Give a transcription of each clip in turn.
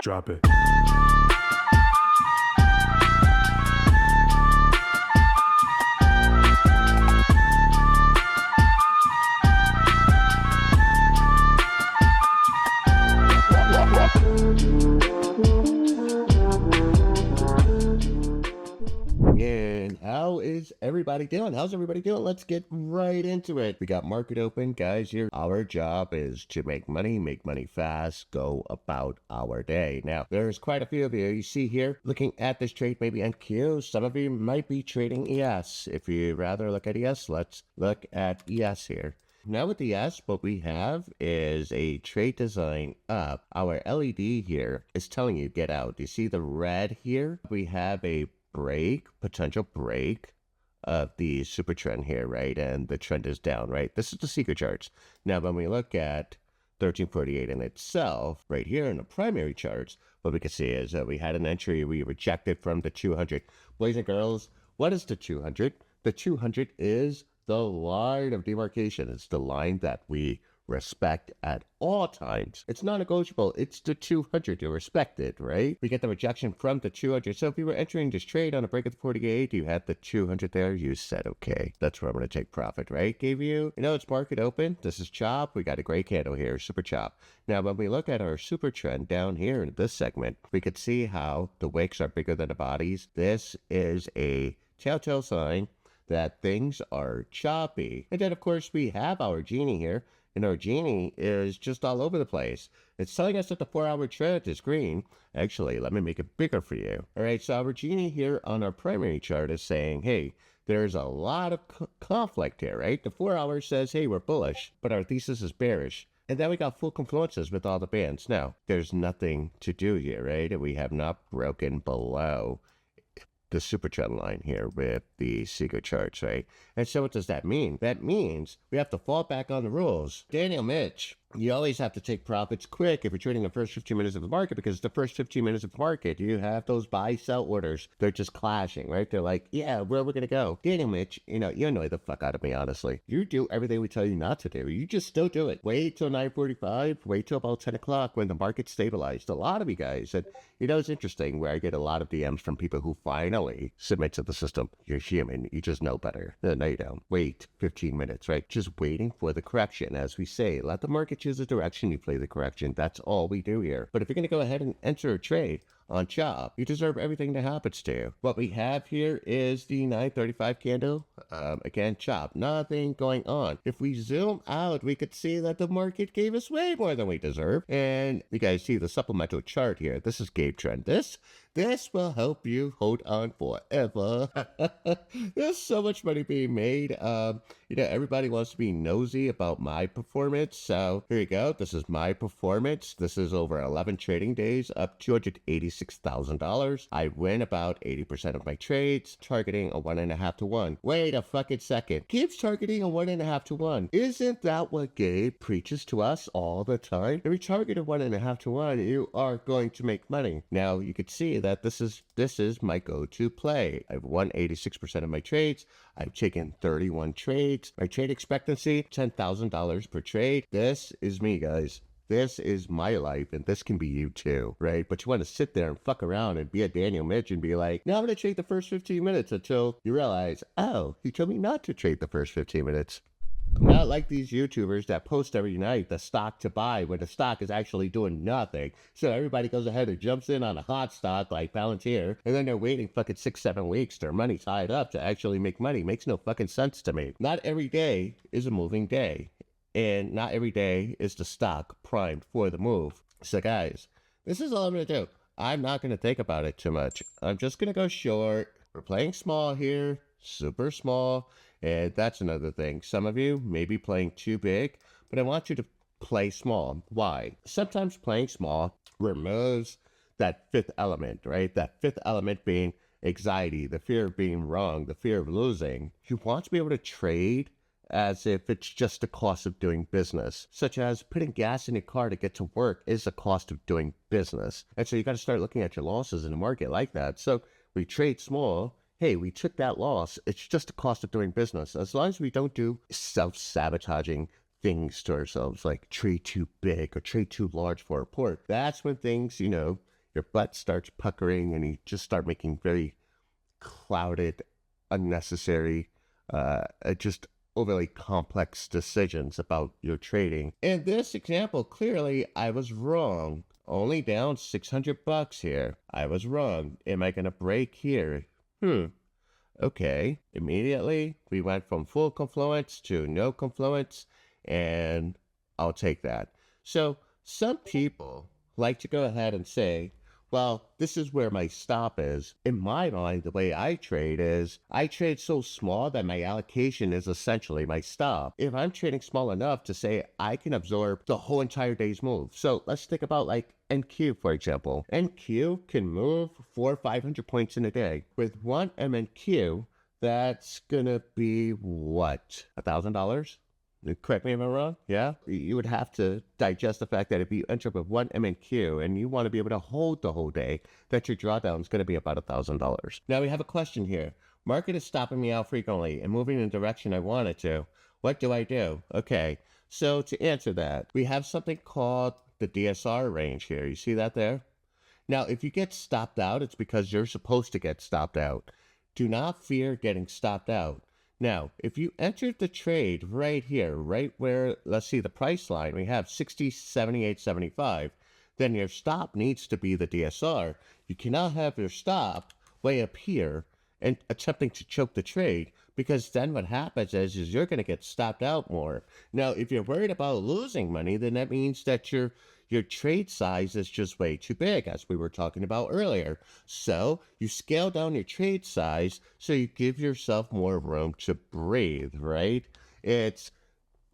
Drop it. And how is everybody doing? How's everybody doing? Let's get right into it. We got market open, guys. Here, our job is to make money fast, go about our day. Now, there's quite a few of you see here looking at this trade, maybe NQ. Some of you might be trading ES. If you rather look at ES, let's look at ES here. Now with the ES, what we have is a trade design up. Our LED here is telling you get out. You see the red here? We have a potential break of the super trend here, right? And the trend is down, right? This is the secret charts. Now, when we look at 1348 in itself, right here in the primary charts, what we can see is that we had an entry we rejected from the 200. Boys and girls, what is the 200? The 200 is the line of demarcation. It's the line that we respect at all times. It's non-negotiable. It's the 200. You respect it, right? We get the rejection from the 200. So if you were entering this trade on a break of the 48, you had the 200 there, you said, okay, that's where I'm going to take profit, right? Gave you, it's market open. This is chop. We got a gray candle here, super chop. Now, when we look at our super trend down here in this segment, we could see how the wicks are bigger than the bodies. This is a telltale sign that things are choppy. And then, of course, we have our genie here. And our genie is just all over the place. It's telling us that the 4-hour trend is green. Actually, let me make it bigger for you. All right, so our genie here on our primary chart is saying, hey, there's a lot of conflict here, right? The 4-hour says, hey, we're bullish, but our thesis is bearish. And then we got full confluences with all the bands. Now, there's nothing to do here, right? We have not broken below the super trend line here with the secret charts, right? And so what does that mean? That means we have to fall back on the rules. Daniel Mitch, you always have to take profits quick if you're trading the first 15 minutes of the market, because the first 15 minutes of the market, you have those buy-sell orders. They're just clashing, right? They're like, yeah, where are we going to go? Daniel Mitch, you annoy the fuck out of me, honestly. You do everything we tell you not to do. You just still do it. Wait till 9:45. Wait till about 10 o'clock when the market stabilized. A lot of you guys, and it's interesting where I get a lot of DMs from people who finally submit to the system. You're human. You just know better. No, you don't. Wait 15 minutes, right? Just waiting for the correction. As we say, let the market choose a direction, you play the correction. That's all we do here. But if you're going to go ahead and enter a trade on chop, you deserve everything that happens to you. What we have here is the 935 candle. Again, chop, nothing going on. If we zoom out, we could see that the market gave us way more than we deserve. And you guys see the supplemental chart here. This is Gabe Trend. This will help you hold on forever. There's so much money being made. Everybody wants to be nosy about my performance. So here you go. This is my performance. This is over 11 trading days, up $286,000. I win about 80% of my trades, targeting a 1.5 to 1. Wait a fucking second. Gabe's targeting a 1.5 to 1. Isn't that what Gabe preaches to us all the time? If you target a 1.5 to 1, you are going to make money. Now you could see that this is my go-to play. I've won 86% of my trades. I've taken 31 trades. My trade expectancy, $10,000 per trade. This is me, guys. This is my life, and this can be you too, right? But you want to sit there and fuck around and be a Daniel Mitch and be like, now I'm going to trade the first 15 minutes until you realize, oh, he told me not to trade the first 15 minutes. I'm not like these YouTubers that post every night the stock to buy when the stock is actually doing nothing. So everybody goes ahead and jumps in on a hot stock like Palantir, and then they're waiting fucking 6-7 weeks, their money tied up to actually make money. Makes no fucking sense to me. Not every day is a moving day, and not every day is the stock primed for the move. So guys, this is all I'm going to do. I'm not going to think about it too much. I'm just going to go short. We're playing small here, super small. And that's another thing. Some of you may be playing too big, but I want you to play small. Why? Sometimes playing small removes that fifth element, right? That fifth element being anxiety, the fear of being wrong, the fear of losing. You want to be able to trade as if it's just the cost of doing business, such as putting gas in your car to get to work is the cost of doing business. And so you got to start looking at your losses in the market like that. So we trade small. Hey, we took that loss. It's just the cost of doing business. As long as we don't do self-sabotaging things to ourselves, like trade too big or trade too large for a port, that's when things, your butt starts puckering and you just start making very clouded, unnecessary, just overly complex decisions about your trading. In this example, clearly I was wrong. Only down 600 bucks here. I was wrong. Am I going to break here? Okay. Immediately, we went from full confluence to no confluence, and I'll take that. So some people like to go ahead and say, well, this is where my stop is. In my mind, the way I trade is I trade so small that my allocation is essentially my stop. If I'm trading small enough to say I can absorb the whole entire day's move. So let's think about like NQ, for example. NQ can move 400 or 500 points in a day. With one MNQ, that's gonna be what? $1,000? Correct me if I'm wrong. Yeah, you would have to digest the fact that if you enter with one MNQ and you want to be able to hold the whole day, that your drawdown is going to be about $1,000. Now we have a question here. Market is stopping me out frequently and moving in the direction I want it to. What do I do? Okay, so to answer that, we have something called the DSR range here. You see that there? Now, if you get stopped out, it's because you're supposed to get stopped out. Do not fear getting stopped out. Now, if you entered the trade right here, right where, let's see, the price line, we have 60.7875, then your stop needs to be the DSR. You cannot have your stop way up here and attempting to choke the trade, because then what happens is you're going to get stopped out more. Now, if you're worried about losing money, then that means that your trade size is just way too big, as we were talking about earlier. So you scale down your trade size so you give yourself more room to breathe, right? It's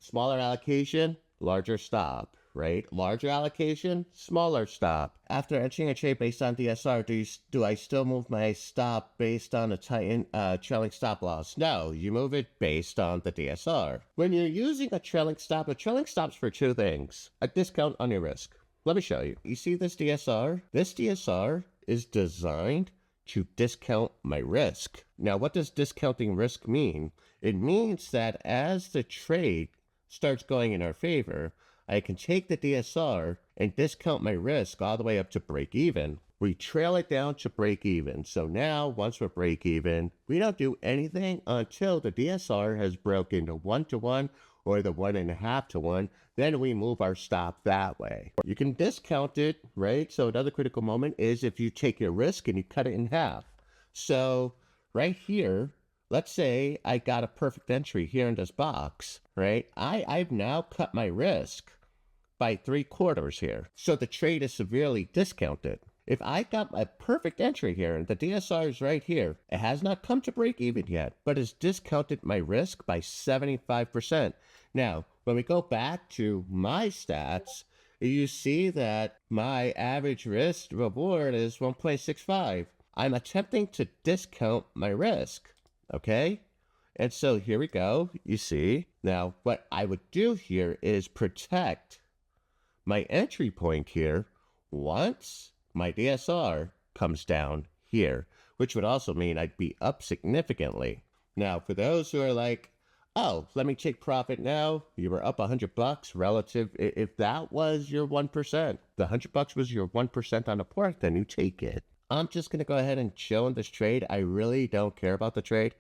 smaller allocation, larger stop, right? Larger allocation, smaller stop. After entering a trade based on DSR, do I still move my stop based on a trailing stop loss? No, you move it based on the DSR. When you're using a trailing stop's for two things. A discount on your risk. Let me show you. You see this DSR? This DSR is designed to discount my risk. Now, what does discounting risk mean? It means that as the trade starts going in our favor, I can take the DSR and discount my risk all the way up to break even. We trail it down to break even. So now, once we're break even, we don't do anything until the DSR has broken to 1-to-1 or the 1.5-to-1. Then we move our stop that way. You can discount it, right? So another critical moment is if you take your risk and you cut it in half. So right here, let's say I got a perfect entry here in this box, right? I've now cut my risk by 3/4 here. So the trade is severely discounted. If I got a perfect entry here and the DSR is right here, it has not come to break even yet, but it's discounted my risk by 75%. Now, when we go back to my stats, you see that my average risk reward is 1.65. I'm attempting to discount my risk, okay? And so here we go, you see. Now, what I would do here is protect my entry point here once my DSR comes down here, which would also mean I'd be up significantly. Now, for those who are like, oh, let me take profit now, you were up $100 relative. If that was your 1%, the $100 was your 1% on the port, then you take it. I'm just going to go ahead and chill in this trade. I really don't care about the trade.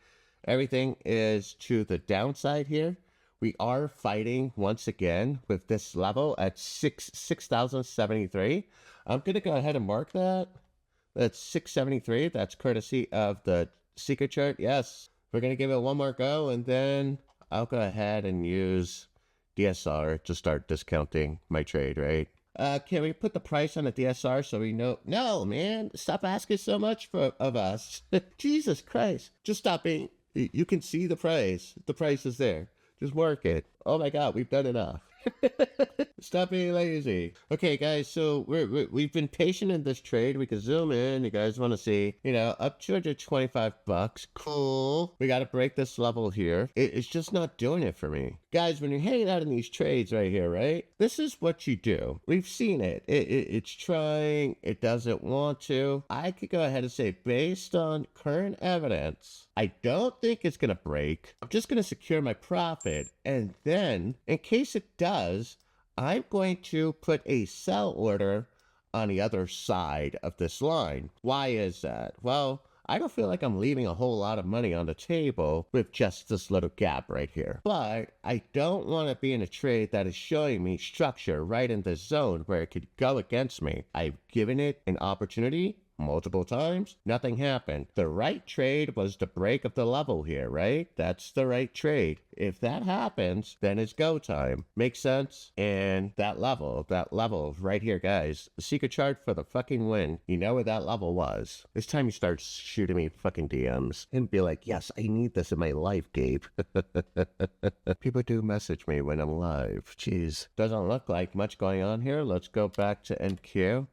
Everything is to the downside here. We are fighting once again with this level at 6,073. I'm going to go ahead and mark that. That's 673. That's courtesy of the secret chart. Yes, we're going to give it one more go, and then I'll go ahead and use DSR to start discounting my trade, right? Can we put the price on the DSR so we know? No, man, stop asking so much of us. Jesus Christ. Just stop being, you can see the price. The price is there. Just work it. Oh my God, we've done enough. Stop being lazy. Okay, guys, so we've been patient in this trade. We can zoom in. You guys want to see, up $225. Cool. We got to break this level here. It's just not doing it for me. Guys, when you're hanging out in these trades right here, right? This is what you do. We've seen it. It's trying. It doesn't want to. I could go ahead and say, based on current evidence, I don't think it's going to break. I'm just going to secure my profit. And then, in case it does, I'm going to put a sell order on the other side of this line. Why is that? Well, I don't feel like I'm leaving a whole lot of money on the table with just this little gap right here. But I don't want to be in a trade that is showing me structure right in this zone where it could go against me. I've given it an opportunity multiple times. Nothing happened. The right trade was the break of the level here, right? That's the right trade. If that happens, then it's go time. Makes sense? And that level right here, guys, the secret chart for the fucking win. You know where that level was. It's time you start shooting me fucking DMs and be like, yes, I need this in my life, Gabe. People do message me when I'm live. Jeez. Doesn't look like much going on here. Let's go back to NQ.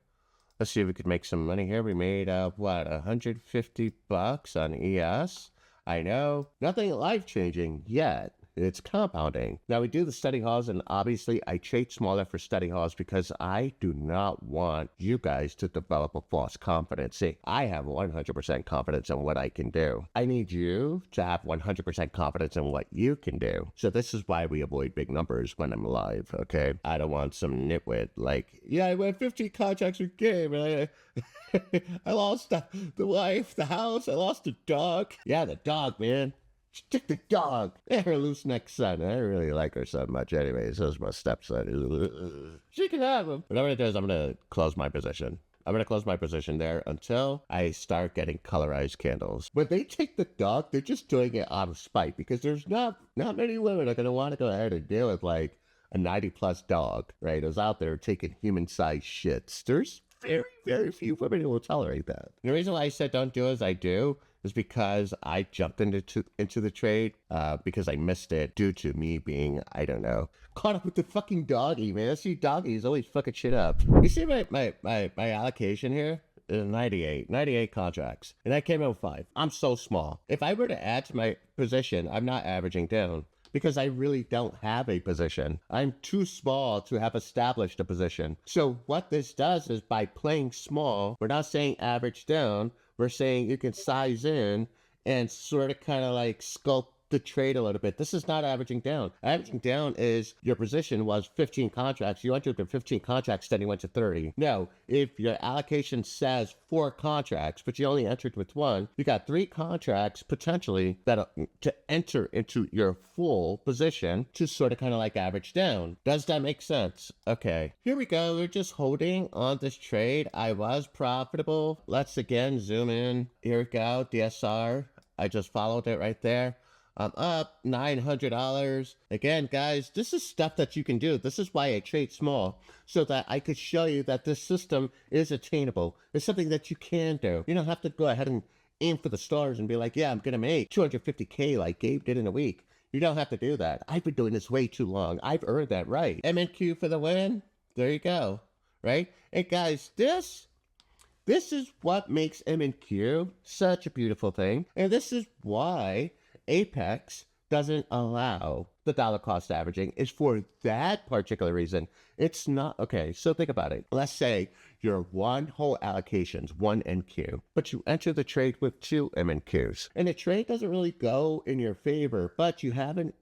Let's see if we could make some money here. We made, what, 150 bucks on ES? I know. Nothing life-changing yet. It's compounding. Now, we do the study halls, and obviously, I trade smaller for study halls because I do not want you guys to develop a false confidence. See, I have 100% confidence in what I can do. I need you to have 100% confidence in what you can do. So this is why we avoid big numbers when I'm live, okay? I don't want some nitwit like, yeah, I went 15 contracts with Gabe, and I lost the wife, the house, I lost the dog. Yeah, the dog, man. She took the dog. Yeah, her loose neck son. I really like her so much anyway. So is my stepson. She can have him. What I'm going to do is I'm going to close my position. I'm going to close my position there until I start getting colorized candles. When they take the dog, they're just doing it out of spite because there's not many women are going to want to go ahead and deal with like a 90-plus dog, right? Who's out there taking human-sized shits. There's very, very few women who will tolerate that. And the reason why I said don't do as I do is because I jumped into the trade because I missed it due to me being, I don't know, caught up with the fucking doggy, man. See, doggies always fucking shit up. You see my allocation here? 98 contracts, and I came in with 5. I'm so small. If I were to add to my position, I'm not averaging down because I really don't have a position. I'm too small to have established a position. So what this does is by playing small, we're not saying average down, we're saying you can size in and sort of kind of like sculpt the trade a little bit. This is not averaging down. Averaging down is your position was 15 contracts. You entered the 15 contracts, then you went to 30. No, if your allocation says 4 contracts, but you only entered with 1, you got 3 contracts potentially that to enter into your full position to sort of kind of like average down. Does that make sense? Okay, here we go. We're just holding on this trade. I was profitable. Let's again zoom in. Here we go. DSR. I just followed it right there. I'm up $900. Again, guys, this is stuff that you can do. This is why I trade small, so that I could show you that this system is attainable. It's something that you can do. You don't have to go ahead and aim for the stars and be like, yeah, I'm going to make 250K like Gabe did in a week. You don't have to do that. I've been doing this way too long. I've earned that right. MNQ for the win. There you go. Right? And guys, this is what makes MNQ such a beautiful thing. And this is why Apex doesn't allow the dollar cost averaging. Is for that particular reason. It's not, okay, so think about it. Let's say your one whole allocation's 1 NQ, but you enter the trade with 2 MNQs. And the trade doesn't really go in your favor, but you haven't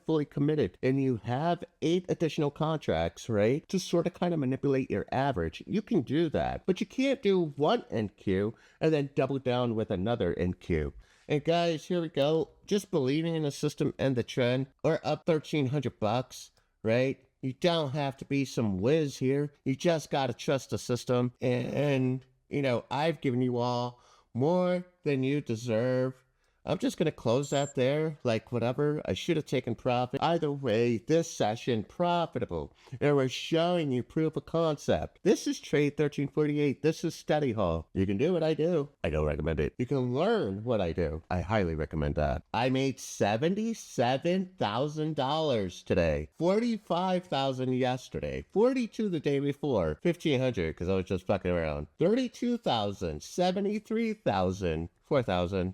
fully committed, and you have 8 additional contracts, right? To sort of kind of manipulate your average. You can do that, but you can't do 1 NQ and then double down with another NQ. And guys, here we go. Just believing in the system and the trend. We're up $1,300, right? You don't have to be some whiz here. You just got to trust the system. And, you know, I've given you all more than you deserve. I'm just going to close that there, like whatever. I should have taken profit. Either way, this session profitable. And we're showing you proof of concept. This is trade 1348. This is study hall. You can do what I do. I don't recommend it. You can learn what I do. I highly recommend that. I made $77,000 today. $45,000 yesterday. $42,000 the day before. $1,500 because I was just fucking around. $32,000. $73,000. $4,000.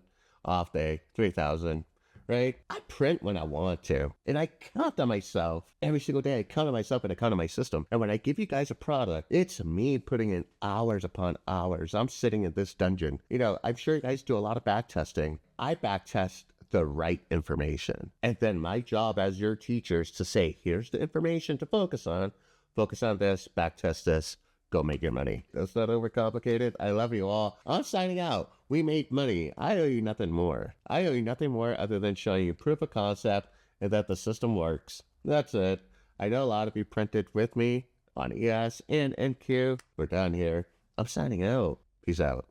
Off day, 3,000, right? I print when I want to, and I count on myself every single day. I count on myself and I count on my system. And when I give you guys a product, it's me putting in hours upon hours. I'm sitting in this dungeon. You know, I'm sure you guys do a lot of back testing. I back test the right information. And then my job as your teacher is to say, here's the information to focus on this, back test this, Go make your money. That's not overcomplicated. I love you all. I'm signing out. We made money. I owe you nothing more. I owe you nothing more other than showing you proof of concept and that the system works. That's it. I know a lot of you printed with me on ES and NQ. We're done here. I'm signing out. Peace out.